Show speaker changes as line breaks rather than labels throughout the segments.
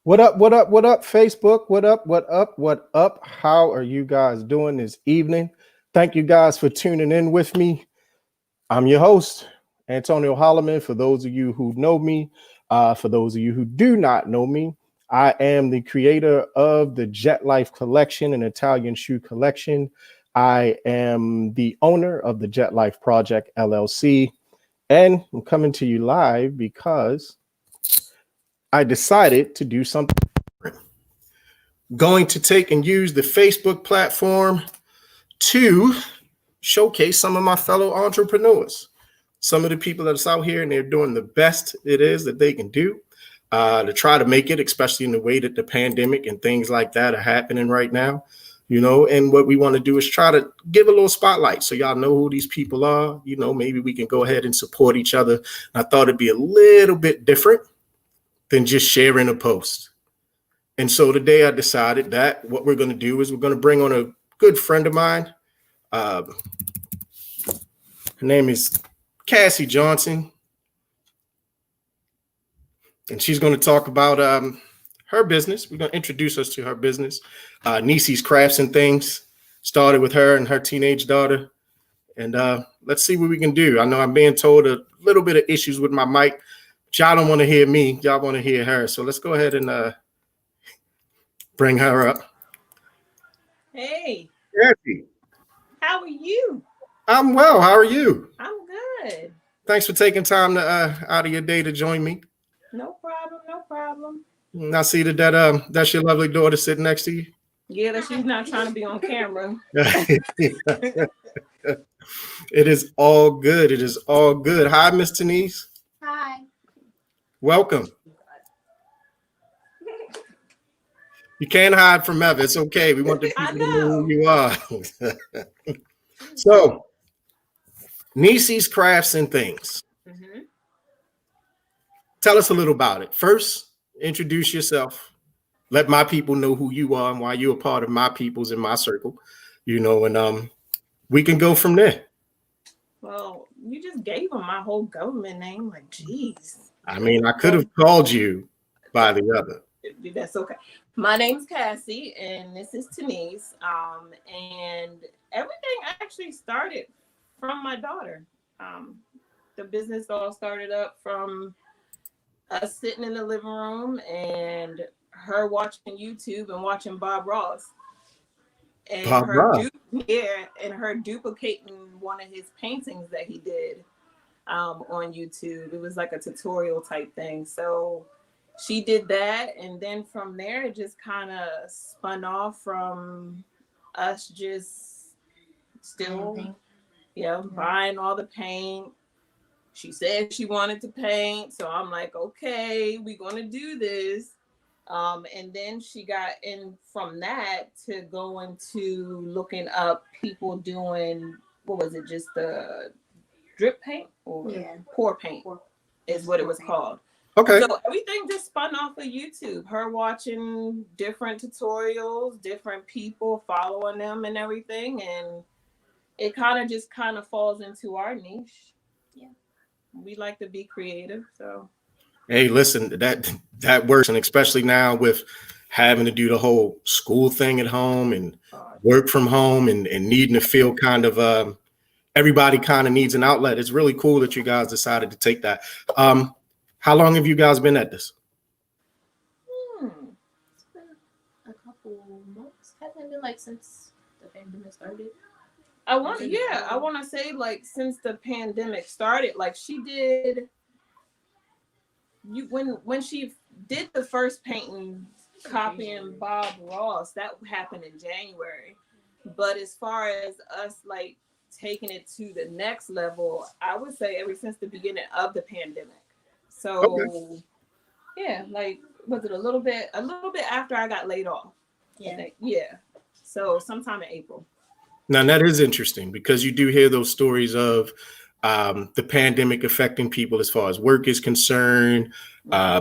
What up, what up, what up, Facebook? What up, what up, what up? How are you guys doing this evening? Thank you guys for tuning in with me. I'm your host, Antonio Holloman. For those of you who know me, for those of you who do not know me, I am the creator of the Jet Life Collection, an Italian shoe collection. I am the owner of the Jet Life Project, LLC, and I'm coming to you live because I decided to do something different. Going to take and use the Facebook platform to showcase some of my fellow entrepreneurs, some of the people that's out here and they're doing the best it is that they can do to try to make it, especially in the way that the pandemic and things like that are happening right now, you know. And what we want to do is try to give a little spotlight so y'all know who these people are. You know, maybe we can go ahead and support each other. And I thought it'd be a little bit different than just sharing a post. And so today I decided that what we're going to do is we're going to bring on a good friend of mine. Her name is Cassie Johnson. And she's going to talk about her business. We're going to introduce us to her business. Nisi's Crafts and Things started with her and her teenage daughter. And let's see what we can do. I know I'm being told a little bit of issues with my mic. But y'all don't want to hear me. Y'all want to hear her. So let's go ahead and bring her up.
Hey.
Cassie.
How are you?
I'm well. How are you?
I'm good.
Thanks for taking time to out of your day to join me.
No problem. No problem.
And I see that's your lovely daughter sitting next to you.
Yeah, but she's not trying to be on camera.
It is all good. It is all good. Hi, Miss Denise.
Hi.
Welcome. You can't hide from Eva. It's okay. We want the people to know who you are. So, Nisi's Crafts and Things. Mm-hmm. Tell us a little about it. First, introduce yourself. Let my people know who you are and why you're a part of my people's in my circle. You know, and we can go from there.
Well, you just gave them my whole government name. Like, geez.
I mean, I could have called you by the other.
That's okay. My name's Cassie, and this is Denise. And everything actually started from my daughter. The business all started up from us sitting in the living room and her watching YouTube and watching Bob Ross. And her duplicating one of his paintings that he did on YouTube. It was like a tutorial type thing. So she did that, and then from there it just kind of spun off from us just still buying all the paint. She said she wanted to paint, so I'm like, okay, we're gonna do this. And then she got in from that to go into looking up people doing, what was it, just the drip paint or pour paint is what it was called.
Okay.
So everything just spun off of YouTube. Her watching different tutorials, different people following them and everything. And it kind of falls into our niche. Yeah. We like to be creative. So
hey, listen, that works. And especially now with having to do the whole school thing at home and work from home and needing to feel kind of everybody kind of needs an outlet. It's really cool that you guys decided to take that. How long have you guys been at this?
It's been a couple months. Hasn't been like since the pandemic started.
I want to say like since the pandemic started, like she did. When she did the first painting copying Bob Ross, that happened in January. But as far as us like taking it to the next level, I would say ever since the beginning of the pandemic. So, yeah, like was it a little bit after I got laid off. I
Yeah.
think. Yeah. So sometime in April.
Now that is interesting because you do hear those stories of the pandemic affecting people as far as work is concerned,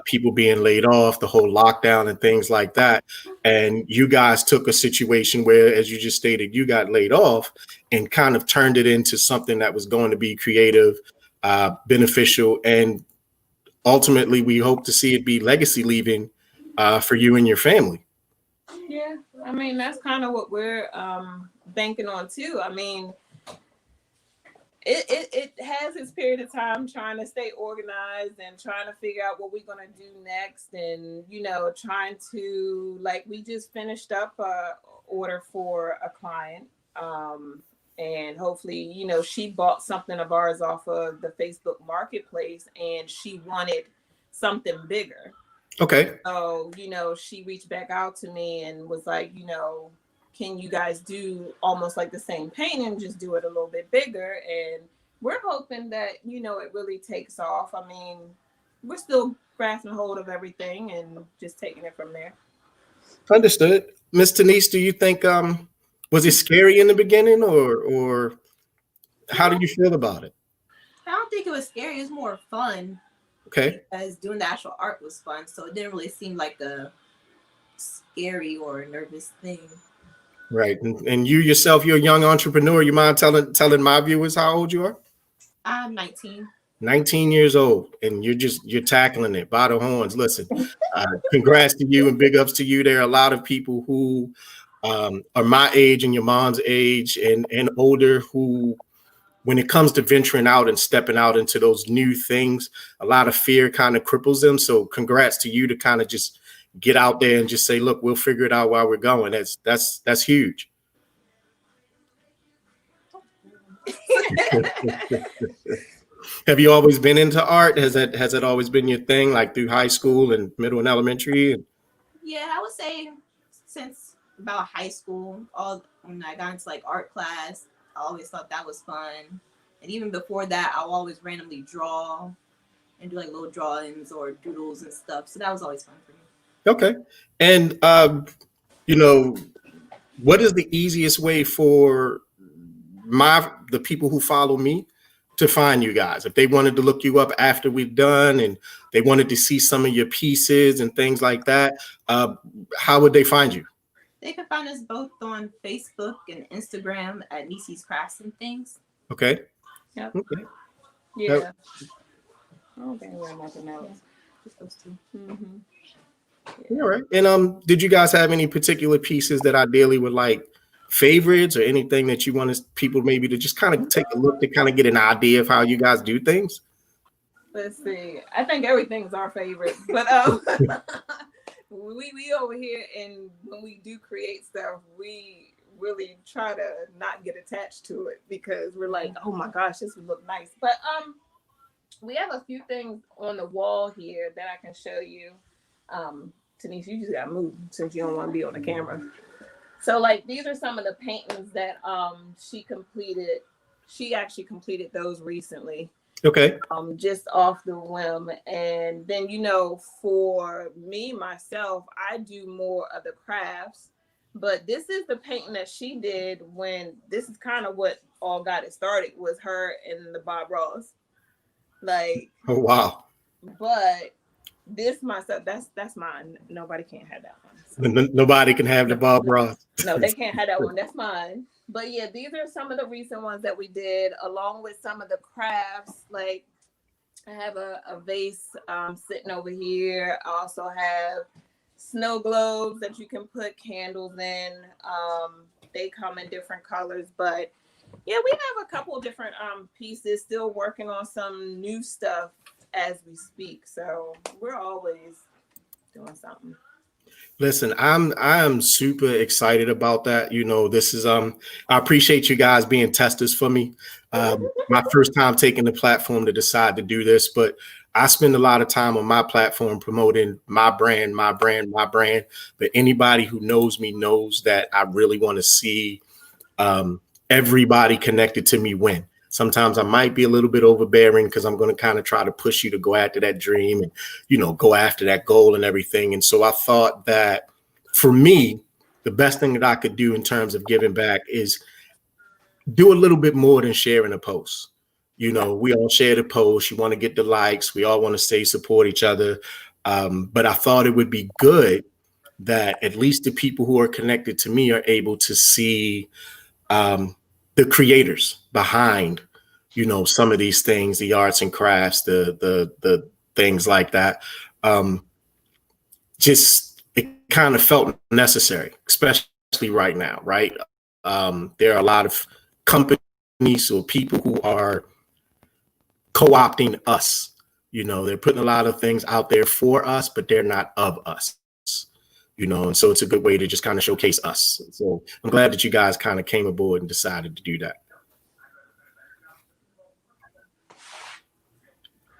people being laid off, the whole lockdown and things like that. And you guys took a situation where, as you just stated, you got laid off and kind of turned it into something that was going to be creative, beneficial, and ultimately we hope to see it be legacy leaving for you and your family.
Yeah, I mean that's kind of what we're banking on too. I mean, it has its period of time trying to stay organized and trying to figure out what we're gonna do next, and trying to, like, we just finished up a order for a client, and hopefully she bought something of ours off of the Facebook Marketplace, and she wanted something bigger.
Okay.
So, she reached back out to me and was like, can you guys do almost like the same painting, just do it a little bit bigger? And we're hoping that, it really takes off. I mean, we're still grasping hold of everything and just taking it from there.
Understood. Miss Denise, do you think, was it scary in the beginning or how do you feel about it?
I don't think it was scary. It was more fun.
Okay.
Because doing the actual art was fun. So it didn't really seem like a scary or nervous thing.
Right. And you yourself, you're a young entrepreneur. You mind telling my viewers how old you are?
I'm 19.
19 years old, and you're tackling it by the horns. Listen, congrats to you and big ups to you. There are a lot of people who are my age and your mom's age and older who, when it comes to venturing out and stepping out into those new things, a lot of fear kind of cripples them. So congrats to you to kind of just get out there and just say, look, we'll figure it out while we're going. That's huge. Have you always been into art? Has that always been your thing, like through high school and middle and elementary?
Yeah, I would say since about high school, when I got into like art class, I always thought that was fun. And even before that, I'll always randomly draw and do like little drawings or doodles and stuff. So that was always fun for me.
Okay. And, what is the easiest way for the people who follow me to find you guys? If they wanted to look you up after we've done and they wanted to see some of your pieces and things like that, how would they find you?
They can find us both on Facebook and Instagram at Nisi's Crafts and Things.
Okay.
Yep.
Okay.
Yeah.
Yep.
I don't think we're nothing else.
Just those two.
Mm-hmm.
All right. And did you guys have any particular pieces that ideally were like favorites or anything that you wanted people maybe to just kind of take a look to kind of get an idea of how you guys do things?
Let's see. I think everything's our favorite, but we over here, and when we do create stuff, we really try to not get attached to it because we're like, oh my gosh, this would look nice. But we have a few things on the wall here that I can show you. Denise, you just gotta move since you don't want to be on the camera. So like these are some of the paintings that she completed. She actually completed those recently.
Okay.
Just off the whim. And then, for me, myself, I do more of the crafts, but this is the painting that she did this is kind of what all got it started, was her and the Bob Ross. Like,
Oh, wow.
but this myself, that's mine. Nobody can't have that one. So.
Nobody can have the Bob Ross.
No, they can't have that one. That's mine. But yeah, these are some of the recent ones that we did, along with some of the crafts. Like I have a vase sitting over here. I also have snow globes that you can put candles in. They come in different colors, but yeah, we have a couple of different pieces. Still working on some new stuff as we speak. So we're always doing something.
Listen, I am super excited about that. This is I appreciate you guys being testers for me. My first time taking the platform to decide to do this, but I spend a lot of time on my platform promoting my brand. But anybody who knows me knows that I really want to see everybody connected to me win. Sometimes I might be a little bit overbearing because I'm going to kind of try to push you to go after that dream and, go after that goal and everything. And so I thought that for me, the best thing that I could do in terms of giving back is do a little bit more than sharing a post. We all share the post. You want to get the likes. We all want to stay support each other. But I thought it would be good that at least the people who are connected to me are able to see the creators behind, some of these things, the arts and crafts, the things like that. Just it kind of felt necessary, especially right now, right? There are a lot of companies or people who are co-opting us. They're putting a lot of things out there for us, but they're not of us. And so it's a good way to just kind of showcase us. So I'm glad that you guys kind of came aboard and decided to do that.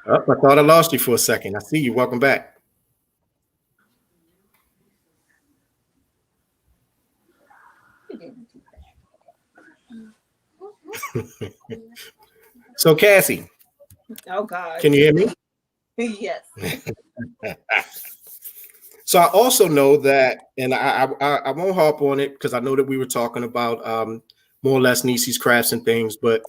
Oh, I thought I lost you for a second. I see you. Welcome back. So Cassie.
Oh God.
Can you hear me?
Yes.
So I also know that, and I won't harp on it because I know that we were talking about more or less Nisi's crafts and things, but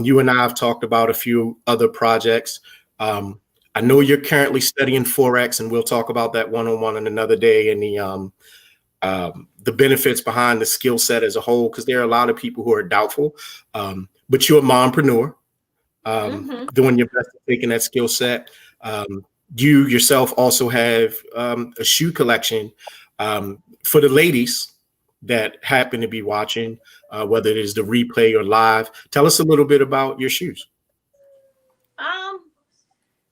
you and I have talked about a few other projects. I know you're currently studying Forex, and we'll talk about that one-on-one on another day, and the benefits behind the skill set as a whole, because there are a lot of people who are doubtful. But you're a mompreneur, doing your best at taking that skill set. You yourself also have a shoe collection for the ladies that happen to be watching, whether it is the replay or live. Tell us a little bit about your shoes.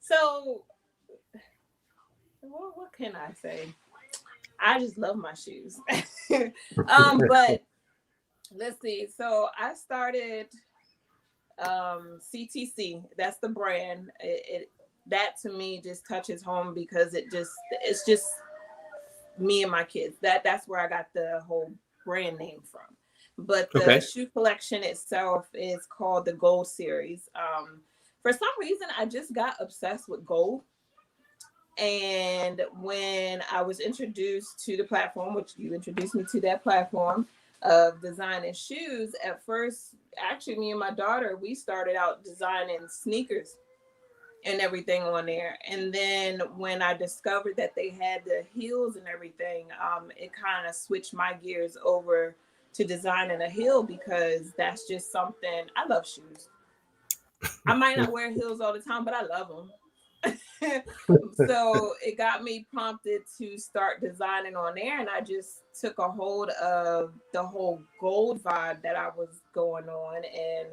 So what can I say? I just love my shoes. But let's see. So I started CTC. That's the brand. That to me just touches home because it's just me and my kids. That's where I got the whole brand name from. But the shoe collection itself is called the Gold Series. For some reason, I just got obsessed with gold. And when I was introduced to the platform, which you introduced me to that platform of designing shoes, at first, actually, me and my daughter, we started out designing sneakers and everything on there. And then when I discovered that they had the heels and everything, it kind of switched my gears over to designing a heel because that's just something. I love shoes. I might not wear heels all the time, but I love them. So it got me prompted to start designing on there, and I just took a hold of the whole gold vibe that I was going on. And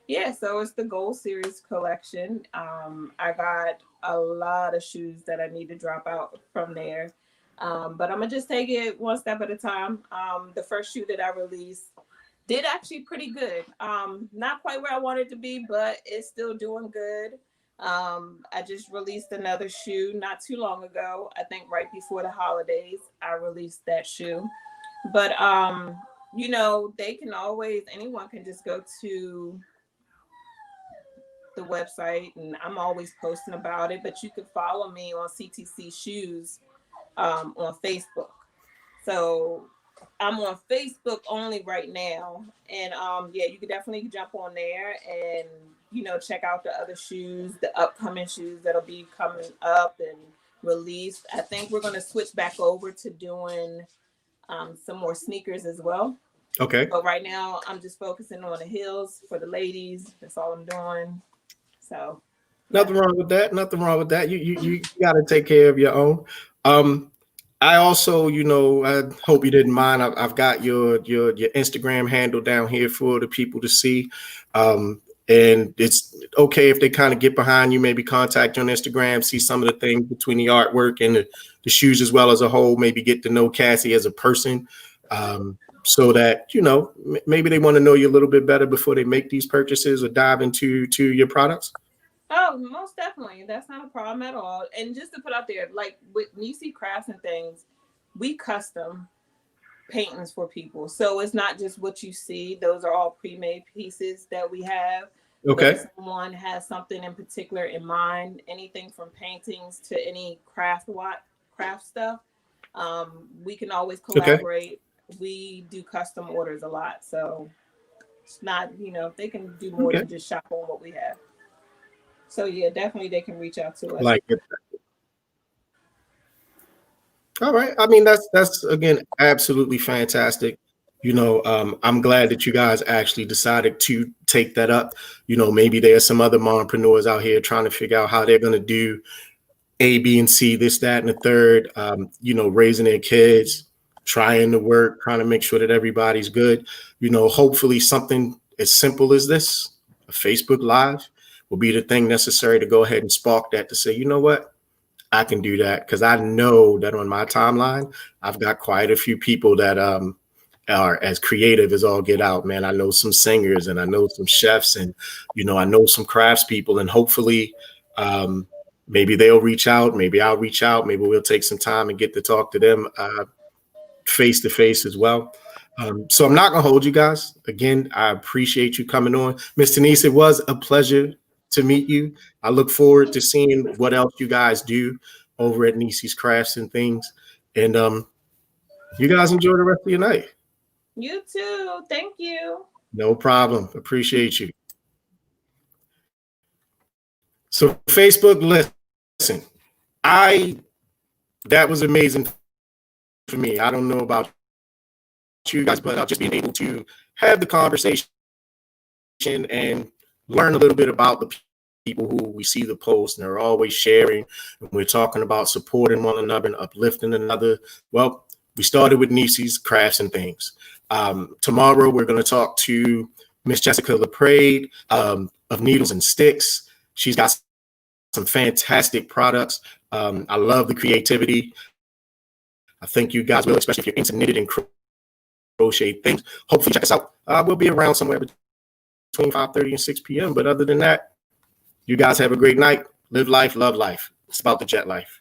yeah, so it's the Gold Series collection. I got a lot of shoes that I need to drop out from there, but I'm gonna just take it one step at a time. The first shoe that I released did actually pretty good. Not quite where I wanted to be, but it's still doing good. I just released another shoe not too long ago. I think right before the holidays, I released that shoe. But they can always, anyone can just go to the website, and I'm always posting about it. But you can follow me on CTC Shoes on Facebook. So I'm on Facebook only right now, and you can definitely jump on there and check out the other shoes, the upcoming shoes that'll be coming up and released. I think we're going to switch back over to doing some more sneakers as well.
Okay.
But right now I'm just focusing on the heels for the ladies. That's all I'm doing. So
nothing wrong with that. Nothing wrong with that. You got to take care of your own. I also, I hope you didn't mind. I've got your Instagram handle down here for the people to see. And it's okay if they kind of get behind you, maybe contact you on Instagram, see some of the things between the artwork and the shoes as well as a whole, maybe get to know Cassie as a person, so that, maybe they want to know you a little bit better before they make these purchases or dive into your products.
Oh, most definitely. That's not a problem at all. And just to put out there, like with Nisi Crafts and things, we custom paintings for people. So it's not just what you see. Those are all pre-made pieces that we have.
Okay.
If someone has something in particular in mind, anything from paintings to any craft stuff, we can always
Okay.
collaborate. We do custom orders a lot, so it's not, they can do more
Okay.
than just shop on what we have. So yeah, definitely they can reach out to us.
Like it. All right. I mean, that's again absolutely fantastic. I'm glad that you guys actually decided to take that up. Maybe there are some other mompreneurs out here trying to figure out how they're going to do A, B, and C, this, that, and the third. Raising their kids, trying to work, trying to make sure that everybody's good. Hopefully something as simple as this, a Facebook Live, will be the thing necessary to go ahead and spark that to say, you know what? I can do that, because I know that on my timeline, I've got quite a few people that are as creative as all get out, man. I know some singers and I know some chefs and, I know some craftspeople, and hopefully maybe they'll reach out. Maybe I'll reach out. Maybe we'll take some time and get to talk to them face to face as well. So I'm not going to hold you guys. Again, I appreciate you coming on. Ms. Denise, it was a pleasure to meet you. I look forward to seeing what else you guys do over at Nisi's Crafts and Things. And you guys enjoy the rest of your night.
You too. Thank you.
No problem. Appreciate you. So Facebook, listen, that was amazing for me. I don't know about you guys, but just being able to have the conversation and learn a little bit about the people who we see the posts and they're always sharing. And we're talking about supporting one another and uplifting another. Well, we started with Nisi's Crafts and Things. Tomorrow, we're going to talk to Miss Jessica LaPrade of Needles and Sticks. She's got some fantastic products. I love the creativity. I think you guys will, especially if you're into knitted and crochet things. Hopefully, check us out. We'll be around somewhere between 5:30 and 6 p.m. But other than that, you guys have a great night. Live life, love life. It's about the jet life.